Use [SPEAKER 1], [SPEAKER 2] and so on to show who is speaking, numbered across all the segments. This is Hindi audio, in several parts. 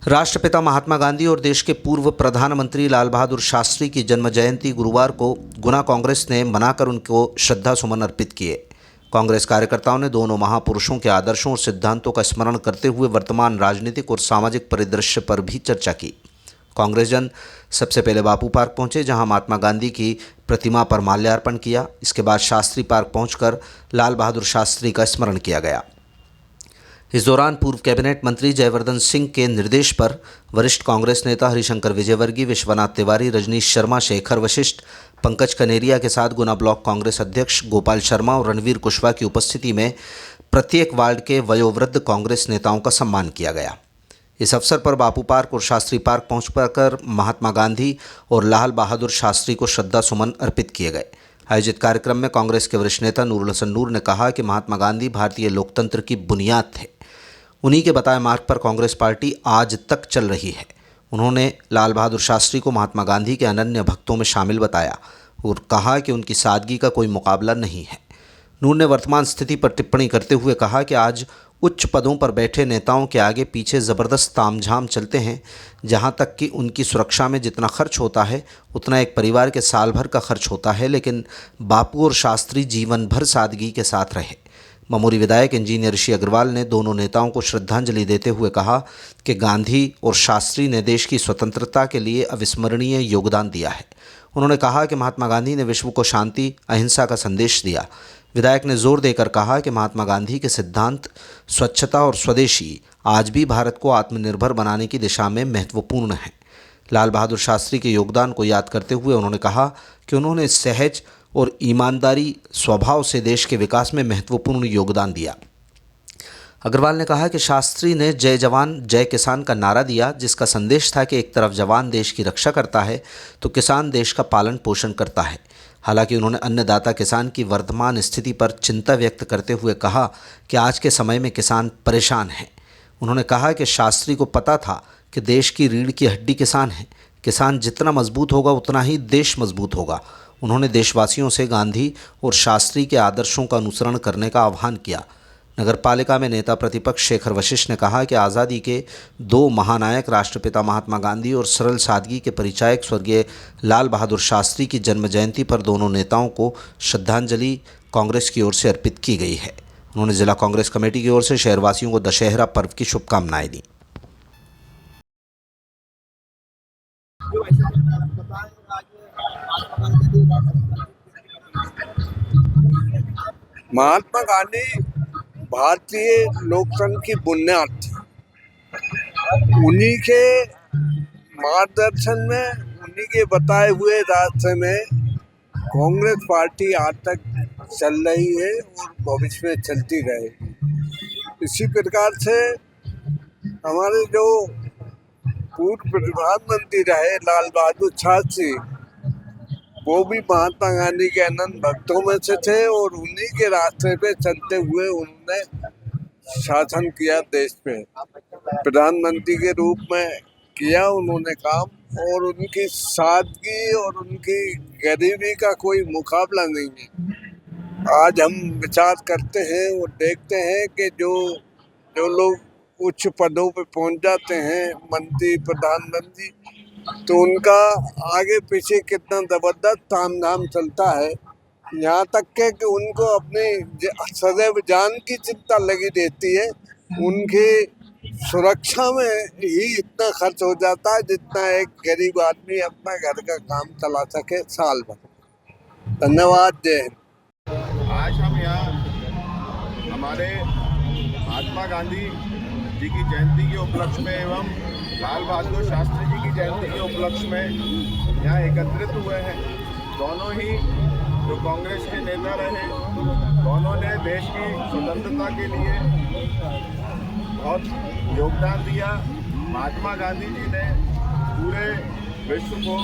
[SPEAKER 1] राष्ट्रपिता महात्मा गांधी और देश के पूर्व प्रधानमंत्री लाल बहादुर शास्त्री की जन्म जयंती गुरुवार को गुना कांग्रेस ने मनाकर उनको श्रद्धा सुमन अर्पित किए। कांग्रेस कार्यकर्ताओं ने दोनों महापुरुषों के आदर्शों और सिद्धांतों का स्मरण करते हुए वर्तमान राजनीतिक और सामाजिक परिदृश्य पर भी चर्चा की। कांग्रेस जन सबसे पहले बापू पार्क पहुंचे, जहां महात्मा गांधी की प्रतिमा पर माल्यार्पण किया। इसके बाद शास्त्री पार्क पहुंचकर लाल बहादुर शास्त्री का स्मरण किया गया। इस दौरान पूर्व कैबिनेट मंत्री जयवर्धन सिंह के निर्देश पर वरिष्ठ कांग्रेस नेता हरिशंकर विजयवर्गीय, विश्वनाथ तिवारी, रजनीश शर्मा, शेखर वशिष्ठ, पंकज कनेरिया के साथ गुना ब्लॉक कांग्रेस अध्यक्ष गोपाल शर्मा और रणवीर कुशवाहा की उपस्थिति में प्रत्येक वार्ड के वयोवृद्ध कांग्रेस नेताओं का सम्मान किया गया। इस अवसर पर बापू पार्क और शास्त्री पार्क पहुंचकर महात्मा गांधी और लाल बहादुर शास्त्री को श्रद्धा सुमन अर्पित किए गए। आयोजित कार्यक्रम में कांग्रेस के वरिष्ठ नेता नूरुल हसन नूर ने कहा कि महात्मा गांधी भारतीय लोकतंत्र की बुनियाद थे। उन्हीं के बताए मार्ग पर कांग्रेस पार्टी आज तक चल रही है। उन्होंने लाल बहादुर शास्त्री को महात्मा गांधी के अनन्य भक्तों में शामिल बताया और कहा कि उनकी सादगी का कोई मुकाबला नहीं है। नूर ने वर्तमान स्थिति पर टिप्पणी करते हुए कहा कि आज उच्च पदों पर बैठे नेताओं के आगे पीछे ज़बरदस्त तामझाम चलते हैं, जहां तक कि उनकी सुरक्षा में जितना खर्च होता है उतना एक परिवार के साल भर का खर्च होता है। लेकिन बापू और शास्त्री जीवन भर सादगी के साथ रहे। ममोरी विधायक इंजीनियर ऋषि अग्रवाल ने दोनों नेताओं को श्रद्धांजलि देते हुए कहा कि गांधी और शास्त्री ने देश की स्वतंत्रता के लिए अविस्मरणीय योगदान दिया है। उन्होंने कहा कि महात्मा गांधी ने विश्व को शांति, अहिंसा का संदेश दिया। विधायक ने जोर देकर कहा कि महात्मा गांधी के सिद्धांत स्वच्छता और स्वदेशी आज भी भारत को आत्मनिर्भर बनाने की दिशा में महत्वपूर्ण हैं। लाल बहादुर शास्त्री के योगदान को याद करते हुए उन्होंने कहा कि उन्होंने सहज और ईमानदारी स्वभाव से देश के विकास में महत्वपूर्ण योगदान दिया। अग्रवाल ने कहा कि शास्त्री ने जय जवान जय किसान का नारा दिया, जिसका संदेश था कि एक तरफ जवान देश की रक्षा करता है तो किसान देश का पालन पोषण करता है। हालांकि उन्होंने अन्नदाता किसान की वर्तमान स्थिति पर चिंता व्यक्त करते हुए कहा कि आज के समय में किसान परेशान हैं। उन्होंने कहा कि शास्त्री को पता था कि देश की रीढ़ की हड्डी किसान है। किसान जितना मजबूत होगा उतना ही देश मजबूत होगा। उन्होंने देशवासियों से गांधी और शास्त्री के आदर्शों का अनुसरण करने का आह्वान किया। नगरपालिका में नेता प्रतिपक्ष शेखर वशिष्ठ ने कहा कि आज़ादी के दो महानायक राष्ट्रपिता महात्मा गांधी और सरल सादगी के परिचायक स्वर्गीय लाल बहादुर शास्त्री की जन्म जयंती पर दोनों नेताओं को श्रद्धांजलि कांग्रेस की ओर से अर्पित की गई है। उन्होंने जिला कांग्रेस कमेटी की ओर से शहरवासियों को दशहरा पर्व की शुभकामनाएं दी।
[SPEAKER 2] महात्मा गांधी भारतीय लोकतंत्र की बुनियाद थी। उन्हीं के मार्गदर्शन में, उन्हीं के बताए हुए रास्ते में कांग्रेस पार्टी आज तक चल रही है और भविष्य में चलती रहेगी। इसी प्रकार से हमारे जो पूर्व प्रधानमंत्री रहे लाल बहादुर शास्त्री, वो भी महात्मा गांधी के अनन्य भक्तों में से थे और उन्हीं के रास्ते पे चलते हुए उन्होंने शासन किया देश पे। प्रधानमंत्री के रूप में किया उन्होंने काम और उनकी सादगी और उनकी गरीबी का कोई मुकाबला नहीं है। आज हम विचार करते हैं और देखते हैं कि जो लोग उच्च पदों पे पहुंच जाते हैं, मंत्री, प्रधानमंत्री, तो उनका आगे पीछे कितना जबरदस्त तामझाम चलता है। यहाँ तक के कि उनको अपनी सदैव जान की चिंता लगी रहती है। उनकी सुरक्षा में ही इतना खर्च हो जाता है जितना एक गरीब आदमी अपना घर का काम चला सके साल भर। धन्यवाद। जय हिंद।
[SPEAKER 3] आज हम यहाँ हमारे महात्मा गांधी जी की जयंती के उपलक्ष्य में एवं लाल बहादुर शास्त्री जी की जयंती के उपलक्ष्य में यहाँ एकत्रित हुए हैं। दोनों ही जो कांग्रेस के नेता रहे, दोनों ने देश की स्वतंत्रता के लिए बहुत योगदान दिया। महात्मा गांधी जी ने पूरे विश्व को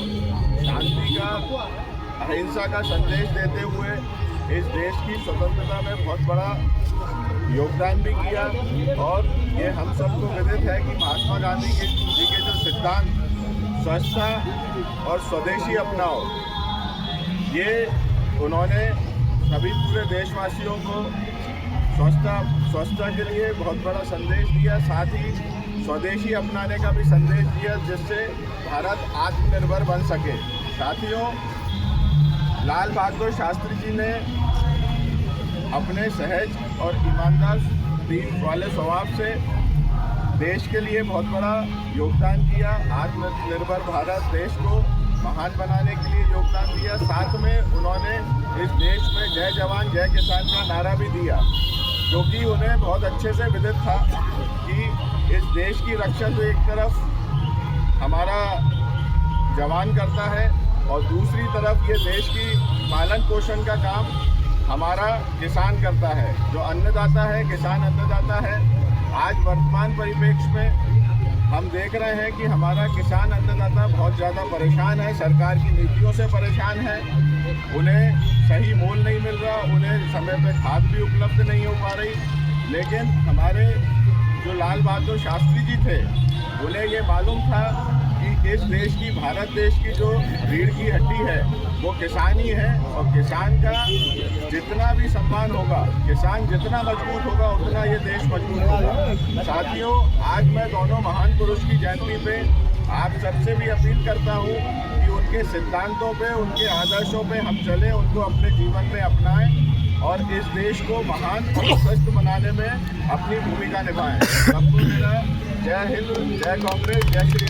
[SPEAKER 3] शांति का, अहिंसा का संदेश देते हुए इस देश की स्वतंत्रता में बहुत बड़ा योगदान भी किया। और ये हम सबको विदित है कि महात्मा गांधी जी के जो सिद्धांत स्वच्छता और स्वदेशी अपनाओ, ये उन्होंने सभी पूरे देशवासियों को स्वच्छता के लिए बहुत बड़ा संदेश दिया। साथ ही स्वदेशी अपनाने का भी संदेश दिया, जिससे भारत आत्मनिर्भर बन सके। साथियों, लाल बहादुर शास्त्री जी ने अपने सहज और ईमानदार दिल वाले स्वभाव से देश के लिए बहुत बड़ा योगदान किया। आत्मनिर्भर भारत देश को महान बनाने के लिए योगदान दिया। साथ में उन्होंने इस देश में जय जवान जय किसान का नारा भी दिया, क्योंकि उन्हें बहुत अच्छे से विदित था कि इस देश की रक्षा तो एक तरफ हमारा जवान करता है और दूसरी तरफ ये देश की पालन पोषण का काम हमारा किसान करता है। जो अन्नदाता है, किसान अन्नदाता है। आज वर्तमान परिप्रेक्ष्य में हम देख रहे हैं कि हमारा किसान अन्नदाता बहुत ज़्यादा परेशान है, सरकार की नीतियों से परेशान है। उन्हें सही मोल नहीं मिल रहा, उन्हें समय पे खाद भी उपलब्ध नहीं हो पा रही। लेकिन हमारे जो लाल बहादुर शास्त्री जी थे, उन्हें ये मालूम था कि इस देश की, भारत देश की जो रीढ़ की हड्डी है वो किसान ही है, और किसान का जितना भी सम्मान होगा, किसान जितना मजबूत होगा उतना ये देश मजबूत होगा। साथियों, आज मैं दोनों महान पुरुष की जयंती पे आप सबसे भी अपील करता हूँ कि उनके सिद्धांतों पे, उनके आदर्शों पे हम चलें, उनको अपने जीवन में अपनाएं और इस देश को महान और स्वस्थ बनाने में अपनी भूमिका निभाएं। सबको मेरा जय हिंद, जय कांग्रेस, जय श्री